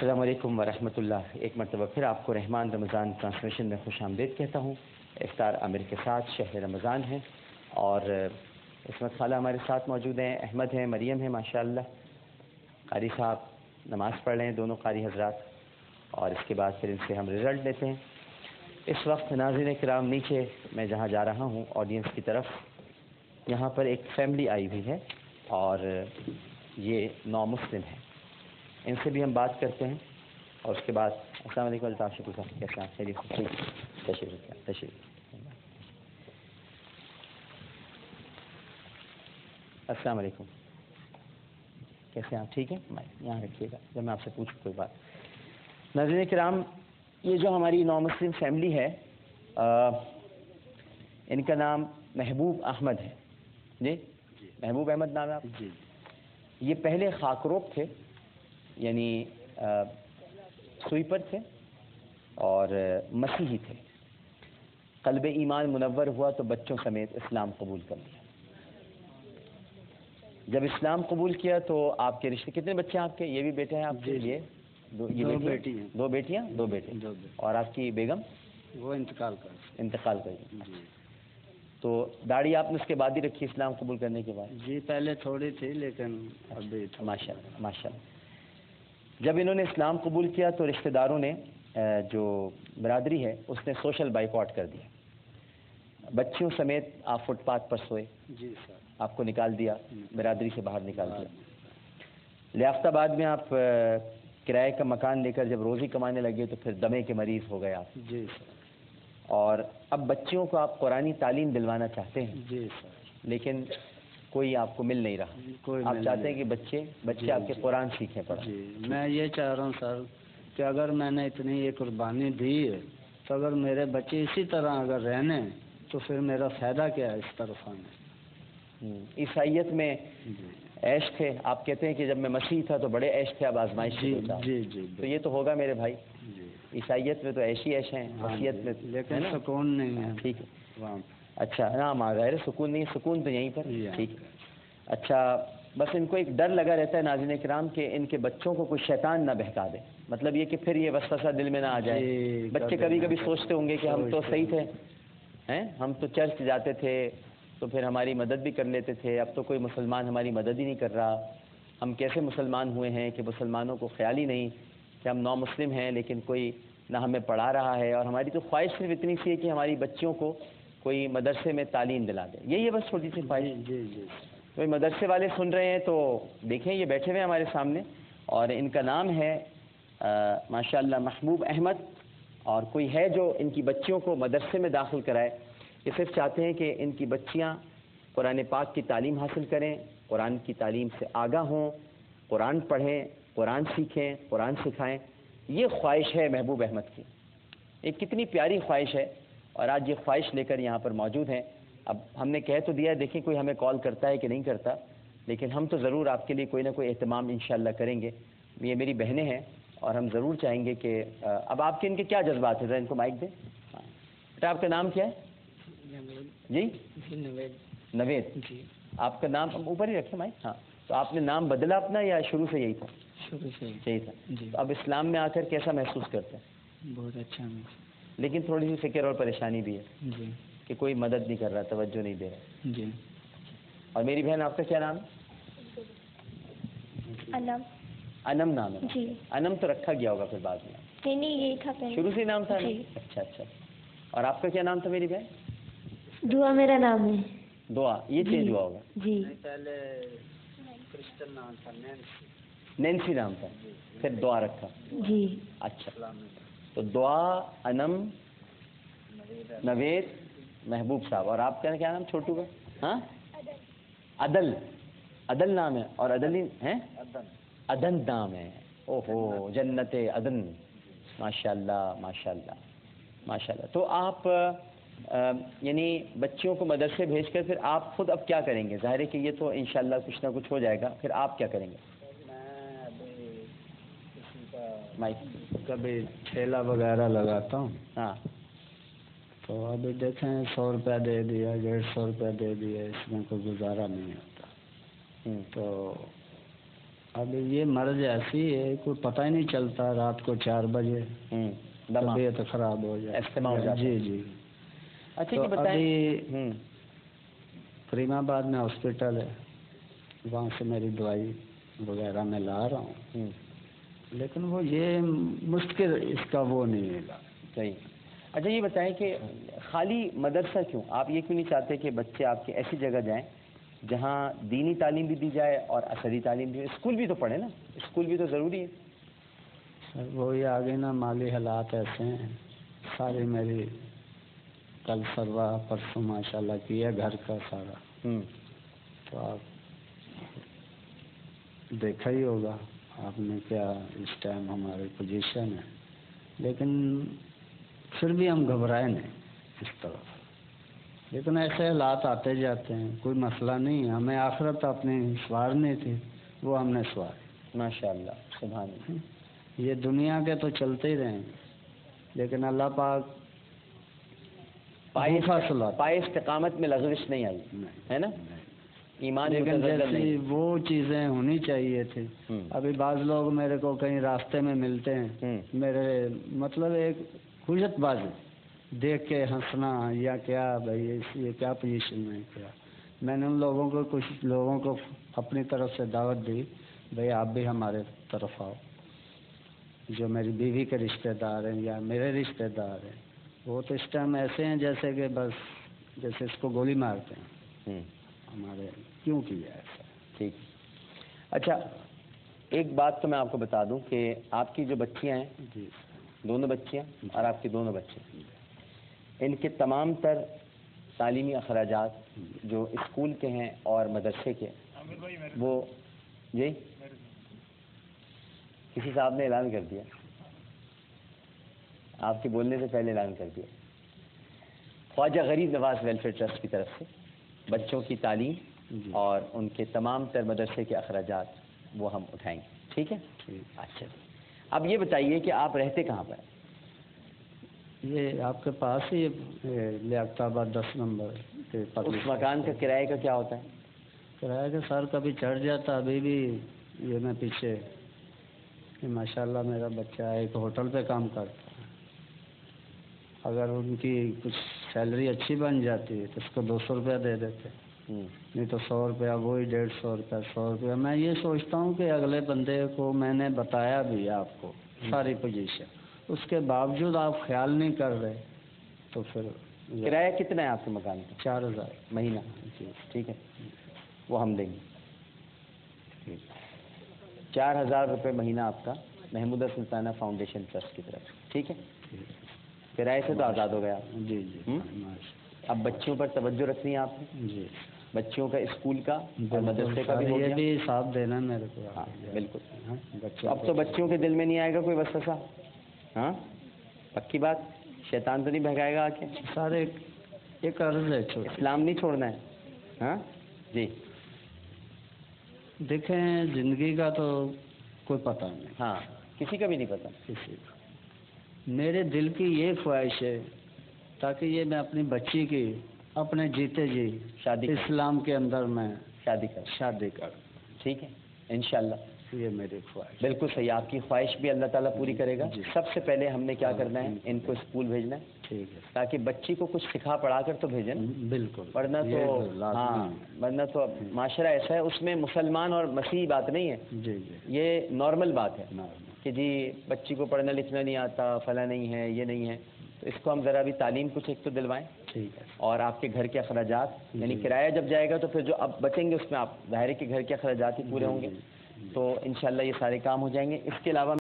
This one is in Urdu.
السلام علیکم ورحمۃ اللہ. ایک مرتبہ پھر آپ کو رحمان رمضان ٹرانسمیشن میں خوش آمدید کہتا ہوں. افطار عامر کے ساتھ شہر رمضان ہے اور عصمت خالہ ہمارے ساتھ موجود ہیں, احمد ہیں, مریم ہیں ماشاءاللہ. قاری صاحب نماز پڑھ رہے ہیں, دونوں قاری حضرات, اور اس کے بعد پھر ان سے ہم رزلٹ لیتے ہیں. اس وقت ناظرین کرام نیچے میں جہاں جا رہا ہوں آڈینس کی طرف, یہاں پر ایک فیملی آئی ہوئی ہے اور یہ نو مسلم ہے. ان سے بھی ہم بات کرتے ہیں اور اس کے بعد السلام علیکم الطاف شکر صاحب, کیسے ہیں؟ خیریت؟ تشریف. السلام علیکم, کیسے ہیں آپ؟ ٹھیک ہے, یہاں رکھیے گا جب میں آپ سے پوچھوں کوئی بات. ناظرین کرام, یہ جو ہماری نو مسلم فیملی ہے, ان کا نام محبوب احمد ہے. جی محبوب احمد نام ہے آپ؟ جی. یہ پہلے خاکروب تھے, یعنی سوئیپر تھے اور مسیحی تھے. قلب ایمان منور ہوا تو بچوں سمیت اسلام قبول کر لیا. جب اسلام قبول کیا تو آپ کے رشتے, کتنے بچے ہیں آپ کے؟ یہ بھی بیٹے ہیں آپ کے؟ جی. یہ دو بیٹی ہیں. دو بیٹیاں, دو بیٹے. اور آپ کی بیگم؟ وہ انتقال کر گئی. جی. تو داڑھی آپ نے اس کے بعد ہی رکھی اسلام قبول کرنے کے بعد؟ جی پہلے تھوڑی تھی لیکن ابھی ماشاء اللہ ماشاء اللہ. جب انہوں نے اسلام قبول کیا تو رشتہ داروں نے, جو برادری ہے اس نے سوشل بائیکاٹ کر دیا. بچیوں سمیت آپ فٹ پاتھ پر سوئے. جی سر. آپ کو نکال دیا, برادری سے باہر نکال دیا. لیافتہ بعد میں آپ کرائے کا مکان لے کر جب روزی کمانے لگے تو پھر دمے کے مریض ہو گئے آپ. جی سر. اور اب بچیوں کو آپ قرآنی تعلیم دلوانا چاہتے ہیں. جی سر. لیکن کوئی آپ کو مل نہیں رہا. آپ چاہتے ہیں کہ بچے آپ کے قرآن سیکھیں پڑھیں. جی میں یہ چاہ رہا ہوں سر کہ اگر میں نے اتنی یہ قربانی دی ہے تو اگر میرے بچے اسی طرح اگر رہنے تو پھر میرا فائدہ کیا ہے اس طرف آنے. عیسائیت میں عیش تھے, آپ کہتے ہیں کہ جب میں مسیح تھا تو بڑے عیش تھے, اب آزمائش سے بچا. جی تو یہ تو ہوگا میرے بھائی. جی. عیسائیت میں تو ایشی عیش ہیں, مسیحیت میں لیکن سکون نہیں ہے. ٹھیک ہے, اچھا نام آ غیر سکون نہیں, سکون تو یہیں پر. ٹھیک ہے, اچھا. بس ان کو ایک ڈر لگا رہتا ہے ناظرین کرام کہ ان کے بچوں کو کوئی شیطان نہ بہکا دے. مطلب یہ کہ پھر یہ وسوسہ دل میں نہ آ جائے. بچے کبھی کبھی سوچتے ہوں گے کہ ہم تو صحیح تھے, ہم تو چرچ جاتے تھے تو پھر ہماری مدد بھی کر لیتے تھے, اب تو کوئی مسلمان ہماری مدد ہی نہیں کر رہا. ہم کیسے مسلمان ہوئے ہیں کہ مسلمانوں کو خیال ہی نہیں کہ ہم نو مسلم ہیں لیکن کوئی نہ ہمیں پڑھا رہا ہے, اور ہماری تو خواہش صرف اتنی سی ہے کہ ہماری بچیوں کو کوئی مدرسے میں تعلیم دلا دے. یہی ہے بس چھوٹی سی خواہش. جی جی. کوئی مدرسے والے سن رہے ہیں تو دیکھیں, یہ بیٹھے ہوئے ہمارے سامنے اور ان کا نام ہے ماشاءاللہ محبوب احمد. اور کوئی ہے جو ان کی بچیوں کو مدرسے میں داخل کرائے. یہ صرف چاہتے ہیں کہ ان کی بچیاں قرآن پاک کی تعلیم حاصل کریں, قرآن کی تعلیم سے آگاہ ہوں, قرآن پڑھیں, قرآن سیکھیں, قرآن سکھائیں. یہ خواہش ہے محبوب احمد کی. ایک کتنی پیاری خواہش ہے, اور آج یہ خواہش لے کر یہاں پر موجود ہیں. اب ہم نے کہہ تو دیا, دیکھیں کوئی ہمیں کال کرتا ہے کہ نہیں کرتا, لیکن ہم تو ضرور آپ کے لیے کوئی نہ کوئی اہتمام انشاءاللہ کریں گے. یہ میری بہنیں ہیں اور ہم ضرور چاہیں گے کہ اب آپ کے ان کے کیا جذبات ہیں, ذرا ان کو مائک دیں. بیٹا آپ کا نام کیا ہے؟ جی نوید. جی. آپ کا نام اوپر ہی رکھیں مائک. ہاں, تو آپ نے نام بدلا اپنا یا شروع سے یہی تھا؟ شروع سے یہی تھا. جی. تو اب اسلام میں آ کر کیسا محسوس کرتے ہیں؟ بہت اچھا. لیکن تھوڑی سی فکر اور پریشانی بھی ہے جی کہ کوئی مدد نہیں کر رہا, توجہ نہیں دے رہا. جی. اور میری بہن آپ کا کیا نام ہے؟ انم نام ہے. جی. انم تو رکھا گیا ہوگا پھر بعد میں؟ نہیں یہی تھا پہلے, شروع سے نام تھا. جی. اچھا اچھا. اور آپ کا کیا نام تھا میری بہن؟ دعا میرا نام ہے. دعا, یہ چینج ہوا ہوگا. جی. پہلے کرسچن نام تھا, نینسی نام تھا, پھر دعا رکھا. جی. اچھا, تو دعا, انم, نوید, محبوب صاحب. اور آپ کا کیا نام چھوٹو کا؟ ہاں عدل. عدل نام ہے. اور عدل ہیں, عدن نام ہے. اوہو, جنت عدن. ماشاء اللہ ماشاء اللہ ماشاء اللہ. تو آپ یعنی بچیوں کو مدرسے بھیج کر پھر آپ خود اب کیا کریں گے؟ ظاہر ہے کہ یہ تو انشاءاللہ کچھ نہ کچھ ہو جائے گا, پھر آپ کیا کریں گے؟ میں ابھی کسی کا کبھی ٹھیلا وغیرہ لگاتا ہوں. ہاں. تو ابھی دیکھیں 100 روپیہ دے دیا, 150 روپیہ دے دیا, اس میں کوئی گزارا نہیں ہوتا. تو اب یہ مرض ایسی ہے کوئی پتہ ہی نہیں چلتا، رات کو 4 بجے دما طبیعت خراب ہو جائے، استماع ہو جاتا ہے۔ جی جی۔ اچھا تو یہ بتائیں ابھی کریم آباد میں ہاسپٹل ہے، وہاں سے میری دوائی وغیرہ میں لا رہا ہوں، لیکن وہ یہ مشکل اس کا وہ نہیں ہے۔ صحیح۔ اچھا یہ بتائیں کہ خالی مدرسہ کیوں؟ آپ یہ کیوں نہیں چاہتے کہ بچے آپ کے ایسی جگہ جائیں جہاں دینی تعلیم بھی دی جائے اور عصری تعلیم بھی؟ اسکول بھی تو پڑھیں نا، اسکول بھی تو ضروری ہے۔ سر وہی آگے نا، مالی حالات ایسے ہیں، ساری میری کل سروا پرسوں ماشاءاللہ کیا گھر کا سارا، تو آپ دیکھا ہی ہوگا آپ نے کیا اس ٹائم ہماری پوزیشن ہے، لیکن پھر بھی ہم گھبرائے نہیں اس طرف، لیکن ایسے حالات آتے جاتے ہیں، کوئی مسئلہ نہیں ہے، ہمیں آخرت اپنی سوارنی تھی، وہ ہم نے سواری۔ ماشاءاللہ، سبحان اللہ۔ یہ دنیا کے تو چلتے ہی رہیں گے، لیکن اللہ پاک پائے استقامت میں لغزش نہیں آئی ہے نا، ایمان لیکن متزلزل جیسی نہیں۔ وہ چیزیں ہونی چاہیے تھی۔ ابھی بعض لوگ میرے کو کہیں راستے میں ملتے ہیں، میرے مطلب ایک خوشت بازی دیکھ کے ہنسنا یا کیا بھائی یہ کیا پوزیشن میں کیا، میں نے ان لوگوں کو کچھ لوگوں کو اپنی طرف سے دعوت دی، بھائی آپ بھی ہمارے طرف آؤ، جو میری بیوی کے رشتہ دار ہیں یا میرے رشتہ دار ہیں، وہ تو اس ٹائم ایسے ہیں جیسے کہ بس جیسے اس کو گولی مارتے ہیں، ہمارے کیوں کیا ایسا؟ ٹھیک۔ اچھا ایک بات تو میں آپ کو بتا دوں کہ آپ کی جو بچیاں ہیں، جی دونوں بچیاں اور آپ کے دونوں بچے، ان کے تمام تر تعلیمی اخراجات جو اسکول کے ہیں اور مدرسے کے، وہ جی کسی صاحب نے اعلان کر دیا، آپ کے بولنے سے پہلے اعلان کر دیا، خواجہ غریب نواز ویلفیئر ٹرسٹ کی طرف سے بچوں کی تعلیم اور ان کے تمام تر مدرسے کے اخراجات وہ ہم اٹھائیں گے، ٹھیک ہے؟ اچھا اب یہ بتائیے کہ آپ رہتے کہاں پر؟ یہ آپ کے پاس ہی لیاقت آباد 10 نمبر کے پاس۔ اس مکان کا کرایہ کا کیا ہوتا ہے؟ کرایہ کا سر کبھی چڑھ جاتا، ابھی بھی یہ میں پیچھے ماشاءاللہ میرا بچہ ایک ہوٹل پہ کام کرتا ہے، اگر ان کی کچھ سیلری اچھی بن جاتی ہے تو اس کو 200 روپیہ دے دیتے، نہیں تو 100 روپیہ، وہی 150 روپیہ، 100 روپیہ۔ میں یہ سوچتا ہوں کہ اگلے بندے کو میں نے بتایا بھی آپ کو ساری پوزیشن، اس کے باوجود آپ خیال نہیں کر رہے، تو پھر کرایہ کتنا ہے آپ کے مکان کا؟ 4000 مہینہ؟ جی ٹھیک ہے، وہ ہم دیں گے۔ 4000 روپے مہینہ آپ کا محمودہ سلطانہ فاؤنڈیشن ٹرسٹ کی طرف، ٹھیک ہے؟ کرائے سے تو آزاد ہو گیا۔ جی جی اب بچیوں پر توجہ رکھنی ہے آپ نے، جی، بچیوں کا اسکول کا اور مدرسے کا بھی ہو یہ گیا۔ بھی حساب دینا میرے کو۔ ہاں بالکل۔ بچوں اب تو بچیوں کے دل میں نہیں آئے گا کوئی وسوسہ، ہاں پکی بات، شیطان تو نہیں بھگائے گا آ کے؟ سارے ایک عرض ہے چھوٹی، اسلام نہیں چھوڑنا ہے، ہاں جی۔ دیکھیں زندگی کا تو کوئی پتہ نہیں، ہاں کسی کا بھی نہیں پتہ۔ کسی کا میرے دل کی یہ خواہش ہے تاکہ یہ میں اپنی بچی کی اپنے جیتے جی شادی کر، اسلام کے اندر میں شادی کر، ٹھیک ہے انشاءاللہ۔ یہ میری خواہش بالکل صحیح، آپ کی خواہش بھی اللہ تعالیٰ پوری کرے گا۔ جی۔ سب سے پہلے ہم نے کیا کرنا ہے، ان کو اسکول بھیجنا ہے، ٹھیک ہے، تاکہ بچی کو کچھ سکھا پڑھا کر تو بھیجیں، بالکل، ورنہ تو ہاں ورنہ تو معاشرہ ایسا ہے، اس میں مسلمان اور مسیحی بات نہیں ہے، جی جی، یہ نارمل بات ہے کہ جی بچی کو پڑھنا لکھنا نہیں آتا، فلاں نہیں ہے، یہ نہیں ہے، تو اس کو ہم ذرا بھی تعلیم کچھ ایک تو دلوائیں، ٹھیک ہے، اور آپ کے گھر کے اخراجات یعنی کرایہ جب جائے گا تو پھر جو اب بچیں گے اس میں آپ ظاہر ہے کہ گھر کے اخراجات ہی پورے ہوں گے، تو انشاءاللہ یہ سارے کام ہو جائیں گے۔ اس کے علاوہ